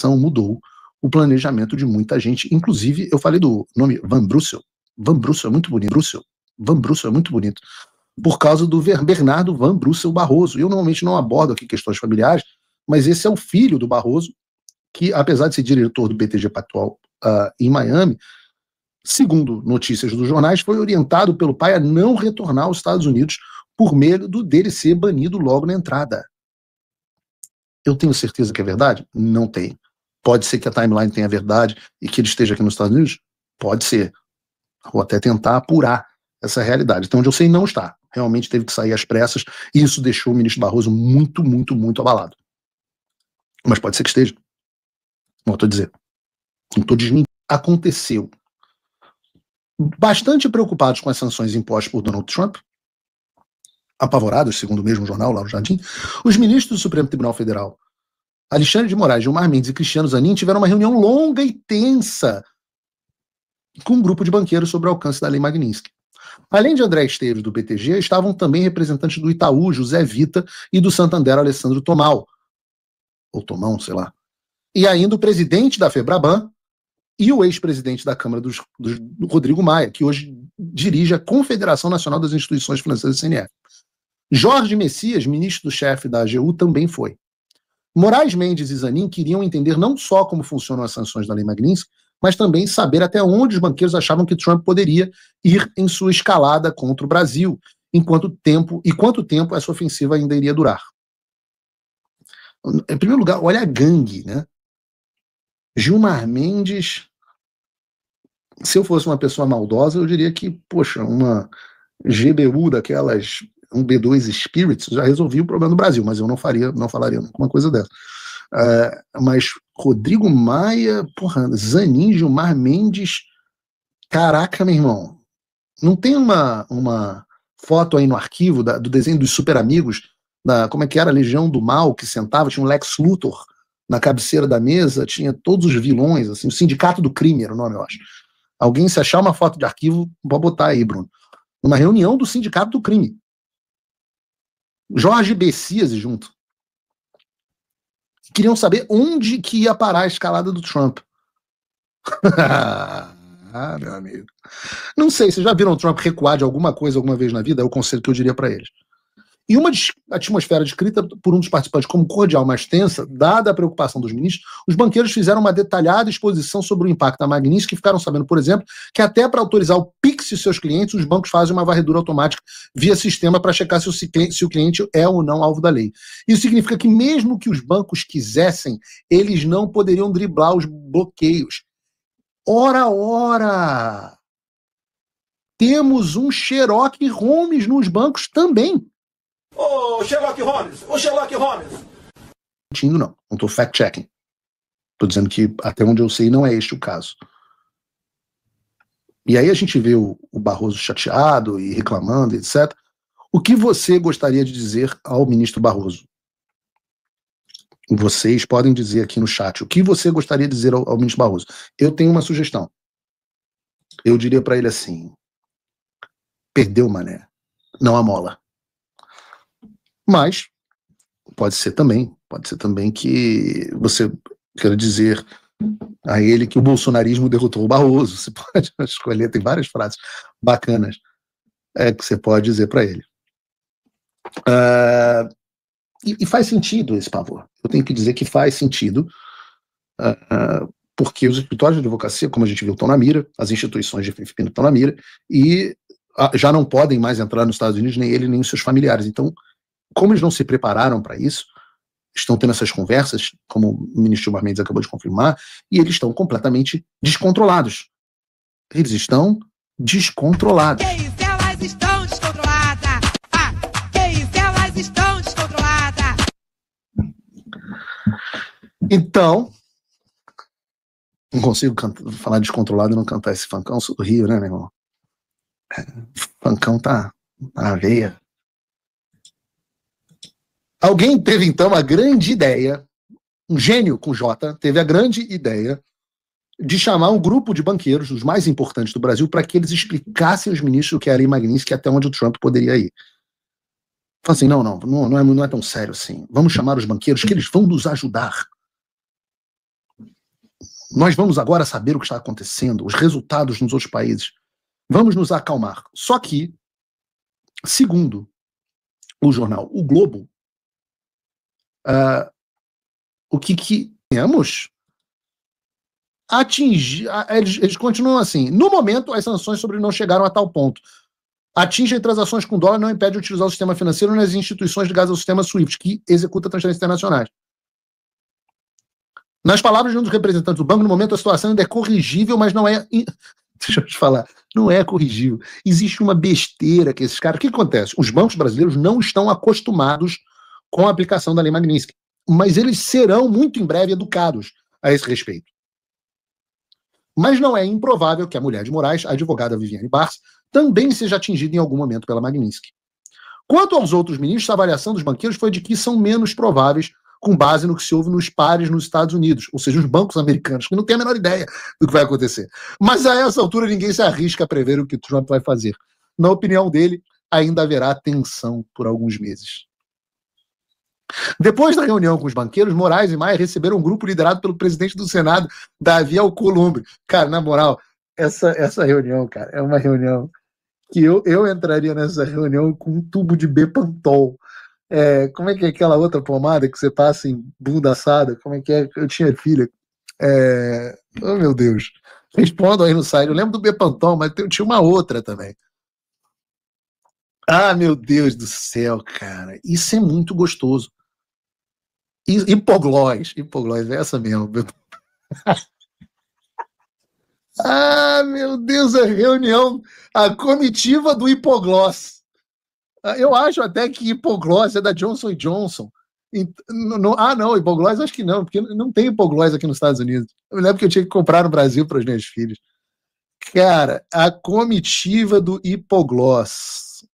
mudou o planejamento de muita gente. Inclusive, eu falei do nome Van Brussel. Van Brussel é muito bonito. Van Brussel é muito bonito. Por causa do Bernardo Van Brussel Barroso. Eu normalmente não abordo aqui questões familiares, mas esse é o filho do Barroso, que, apesar de ser diretor do BTG Pactual em Miami, segundo notícias dos jornais, foi orientado pelo pai a não retornar aos Estados Unidos por medo dele ser banido logo na entrada. Eu tenho certeza que é verdade? Não tenho. Pode ser que a timeline tenha verdade e que ele esteja aqui nos Estados Unidos? Pode ser. Vou até tentar apurar essa realidade. Então, onde eu sei, não está. Realmente teve que sair às pressas e isso deixou o ministro Barroso muito, muito, muito abalado. Mas pode ser que esteja. Não estou dizendo. Não estou desmentindo. Aconteceu. Bastante preocupados com as sanções impostas por Donald Trump, apavorados, segundo o mesmo jornal, lá no Jardim, os ministros do Supremo Tribunal Federal, Alexandre de Moraes, Gilmar Mendes e Cristiano Zanin, tiveram uma reunião longa e tensa com um grupo de banqueiros sobre o alcance da Lei Magnitsky. Além de André Esteves, do BTG, estavam também representantes do Itaú, José Vita, e do Santander, Alessandro Tomal, ou Tomão, sei lá. E ainda o presidente da FEBRABAN e o ex-presidente da Câmara do Rodrigo Maia, que hoje dirige a Confederação Nacional das Instituições Financeiras, CNF. Jorge Messias, ministro-chefe da AGU, também foi. Moraes, Mendes e Zanin queriam entender não só como funcionam as sanções da Lei Magnitsky, mas também saber até onde os banqueiros achavam que Trump poderia ir em sua escalada contra o Brasil, quanto tempo essa ofensiva ainda iria durar. Em primeiro lugar, olha a gangue, né? Gilmar Mendes, se eu fosse uma pessoa maldosa, eu diria que, poxa, uma GBU daquelas, um B2 Spirits, já resolvia o problema do Brasil, mas eu não falaria uma coisa dessa. Mas Rodrigo Maia, porra, Zanin, Gilmar Mendes, caraca, meu irmão, não tem uma foto aí no arquivo do desenho dos Super Amigos, como é que era a Legião do Mal, que sentava, tinha um Lex Luthor na cabeceira da mesa, tinha todos os vilões, assim, o Sindicato do Crime era o nome, eu acho. Alguém, se achar uma foto de arquivo, pode botar aí, Bruno. Uma reunião do Sindicato do Crime. Jorge Messias junto. Queriam saber onde que ia parar a escalada do Trump. Meu amigo. Não sei, vocês já viram o Trump recuar de alguma coisa alguma vez na vida? É o conselho que eu diria para eles. E uma atmosfera descrita por um dos participantes como cordial, mas tensa, dada a preocupação dos ministros, os banqueiros fizeram uma detalhada exposição sobre o impacto da Magnitsky e ficaram sabendo, por exemplo, que até para autorizar o Pix de seus clientes, os bancos fazem uma varredura automática via sistema para checar se o cliente é ou não alvo da lei. Isso significa que mesmo que os bancos quisessem, eles não poderiam driblar os bloqueios. Ora! Temos um Sherlock Holmes nos bancos também. Ô, Sherlock Holmes! Não estou fact-checking. Estou dizendo que, até onde eu sei, não é este o caso. E aí a gente vê o Barroso chateado e reclamando, etc. O que você gostaria de dizer ao ministro Barroso? Vocês podem dizer aqui no chat. O que você gostaria de dizer ao ministro Barroso? Eu tenho uma sugestão. Eu diria para ele assim: perdeu, mané. Não amola. Mas pode ser também que você queira dizer a ele que o bolsonarismo derrotou o Barroso. Você pode escolher, tem várias frases bacanas que você pode dizer para ele. E faz sentido esse pavor. Eu tenho que dizer que faz sentido, porque os escritórios de advocacia, como a gente viu, estão na mira, as instituições de FIFPI estão na mira, e já não podem mais entrar nos Estados Unidos, nem ele, nem os seus familiares. Então, como eles não se prepararam para isso, estão tendo essas conversas, como o ministro Gilmar Mendes acabou de confirmar, e eles estão completamente descontrolados. Eles estão descontrolados. Que isso, elas estão descontroladas! Que isso, elas estão descontroladas! Então, não consigo falar descontrolado e não cantar esse funkão, sou do Rio, né, meu irmão? Funkão tá na veia. Alguém teve, então, a grande ideia, um gênio com J, teve a grande ideia de chamar um grupo de banqueiros, os mais importantes do Brasil, para que eles explicassem aos ministros o que era a Lei Magnitsky e até onde o Trump poderia ir. Falei assim, não é tão sério assim. Vamos chamar os banqueiros que eles vão nos ajudar. Nós vamos agora saber o que está acontecendo, os resultados nos outros países. Vamos nos acalmar. Só que, segundo o jornal O Globo, o que temos atingir, eles continuam assim. No momento, as sanções sobre não chegaram a tal ponto. Atingem transações com dólar, não impede de utilizar o sistema financeiro nas instituições ligadas ao sistema SWIFT, que executa transferências internacionais. Nas palavras de um dos representantes do banco, no momento a situação ainda é corrigível, mas não é... Deixa eu te falar, não é corrigível. Existe uma besteira que esses caras... O que acontece? Os bancos brasileiros não estão acostumados com a aplicação da Lei Magnitsky, mas eles serão muito em breve educados a esse respeito. Mas não é improvável que a mulher de Moraes, a advogada Viviane Barça, também seja atingida em algum momento pela Magnitsky. Quanto aos outros ministros, a avaliação dos banqueiros foi de que são menos prováveis, com base no que se ouve nos pares nos Estados Unidos, ou seja, os bancos americanos, que não têm a menor ideia do que vai acontecer. Mas a essa altura ninguém se arrisca a prever o que Trump vai fazer. Na opinião dele, ainda haverá tensão por alguns meses. Depois da reunião com os banqueiros, Moraes e Maia receberam um grupo liderado pelo presidente do Senado, Davi Alcolumbre. Cara, na moral, essa reunião, cara, é uma reunião que eu entraria nessa reunião com um tubo de Bepantol. Como é que é aquela outra pomada que você passa em bunda assada? Como é que é? Eu tinha filha. Oh, meu Deus. Respondam aí no site. Eu lembro do Bepantol, mas tinha uma outra também. Ah, meu Deus do céu, cara. Isso é muito gostoso. Hipoglós, é essa mesmo. Ah, meu Deus, a reunião, a comitiva do hipoglós. Eu acho até que hipoglós é da Johnson & Johnson. Não, hipoglós acho que não, porque não tem hipoglós aqui nos Estados Unidos. Eu lembro que eu tinha que comprar no Brasil para os meus filhos. Cara, a comitiva do hipoglós.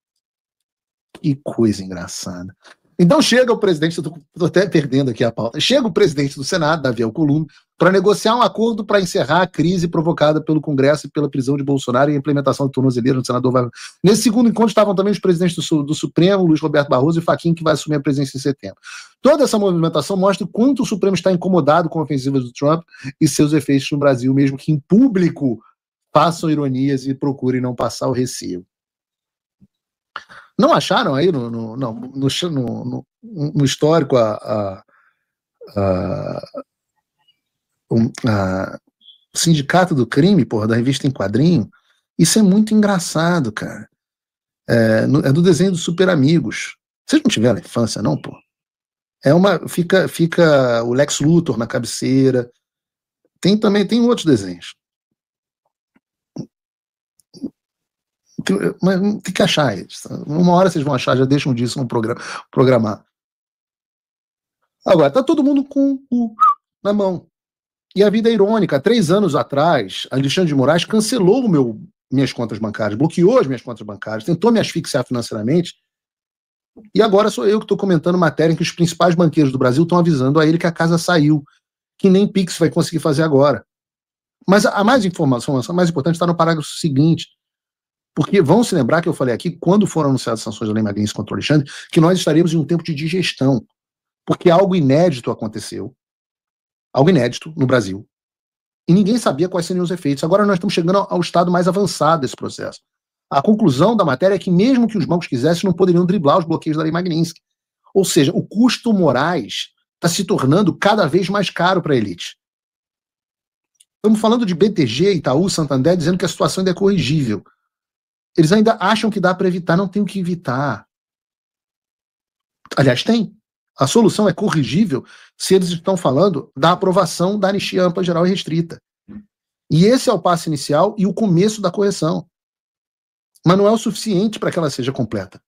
Que coisa engraçada. Então chega o presidente, estou até perdendo aqui a pauta, chega o presidente do Senado, Davi Alcolumbre, para negociar um acordo para encerrar a crise provocada pelo Congresso e pela prisão de Bolsonaro e a implementação de tornozeleira no senador Wagner. Nesse segundo encontro estavam também os presidentes do Supremo, Luiz Roberto Barroso e Fachin, que vai assumir a presidência em setembro. Toda essa movimentação mostra o quanto o Supremo está incomodado com a ofensiva do Trump e seus efeitos no Brasil, mesmo que em público façam ironias e procurem não passar o recibo. Não acharam aí no histórico o Sindicato do Crime, porra, da revista Em Quadrinho? Isso é muito engraçado, cara. É do desenho dos Super Amigos. Vocês não tiveram infância, não, pô? Fica o Lex Luthor na cabeceira. Tem outros desenhos. Mas tem que achar eles. Uma hora vocês vão achar, já deixam disso no programar. Agora, tá todo mundo com o na mão. E a vida é irônica. 3 anos atrás, Alexandre de Moraes cancelou minhas contas bancárias, bloqueou as minhas contas bancárias, tentou me asfixiar financeiramente. E agora sou eu que estou comentando matéria em que os principais banqueiros do Brasil estão avisando a ele que a casa saiu, que nem Pix vai conseguir fazer agora. Mas a mais importante está no parágrafo seguinte. Porque vão se lembrar que eu falei aqui, quando foram anunciadas as sanções da Lei Magnitsky contra o Alexandre, que nós estaríamos em um tempo de digestão. Porque algo inédito aconteceu. Algo inédito no Brasil. E ninguém sabia quais seriam os efeitos. Agora nós estamos chegando ao estado mais avançado desse processo. A conclusão da matéria é que mesmo que os bancos quisessem, não poderiam driblar os bloqueios da Lei Magnitsky. Ou seja, o custo Moraes está se tornando cada vez mais caro para a elite. Estamos falando de BTG, Itaú, Santander, dizendo que a situação ainda é corrigível. Eles ainda acham que dá para evitar, não tem o que evitar. Aliás, tem. A solução é corrigível se eles estão falando da aprovação da anistia ampla, geral e restrita. E esse é o passo inicial e o começo da correção. Mas não é o suficiente para que ela seja completa.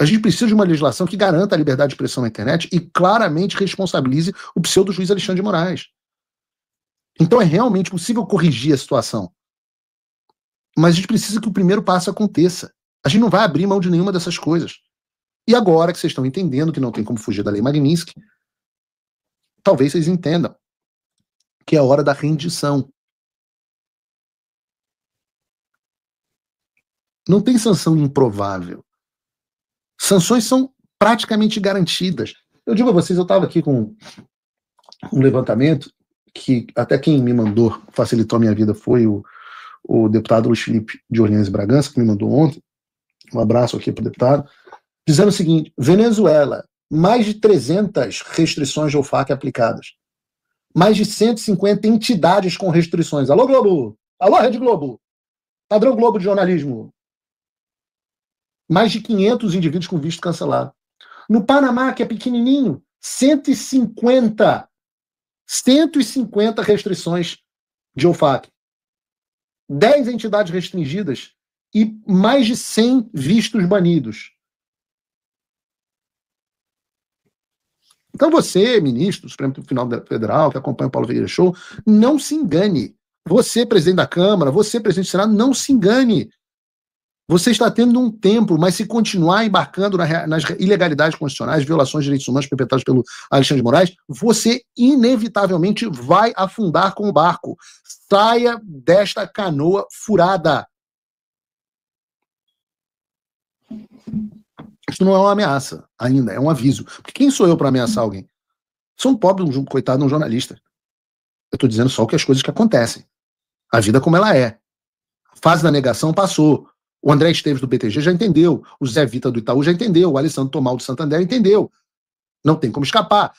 A gente precisa de uma legislação que garanta a liberdade de expressão na internet e claramente responsabilize o pseudo-juiz Alexandre de Moraes. Então é realmente possível corrigir a situação. Mas a gente precisa que o primeiro passo aconteça. A gente não vai abrir mão de nenhuma dessas coisas. E agora que vocês estão entendendo que não tem como fugir da Lei Magnitsky, talvez vocês entendam que é a hora da rendição. Não tem sanção improvável. Sanções são praticamente garantidas. Eu digo a vocês, eu estava aqui com um levantamento que até quem me mandou, facilitou a minha vida, foi o deputado Luiz Felipe de Orleans e Bragança, que me mandou ontem. Um abraço aqui para o deputado. Dizendo o seguinte: Venezuela, mais de 300 restrições de OFAC aplicadas. Mais de 150 entidades com restrições. Alô, Globo! Alô, Rede Globo! Padrão Globo de jornalismo. Mais de 500 indivíduos com visto cancelado. No Panamá, que é pequenininho, 150 restrições de OFAC. 10 entidades restringidas e mais de 100 vistos banidos. Então você, ministro do Supremo Tribunal Federal, que acompanha o Paulo Vieira Show, não se engane. Você, presidente da Câmara, você, presidente do Senado, não se engane. Você está tendo um tempo, mas se continuar embarcando nas ilegalidades constitucionais, violações de direitos humanos perpetradas pelo Alexandre de Moraes, você inevitavelmente vai afundar com o barco. Saia desta canoa furada. Isso não é uma ameaça ainda, é um aviso. Porque quem sou eu para ameaçar alguém? Sou um pobre, coitado, um jornalista. Eu estou dizendo só o que as coisas que acontecem. A vida como ela é. A fase da negação passou. O André Esteves do BTG já entendeu. O Zé Vita do Itaú já entendeu. O Alessandro Tomal do Santander entendeu. Não tem como escapar.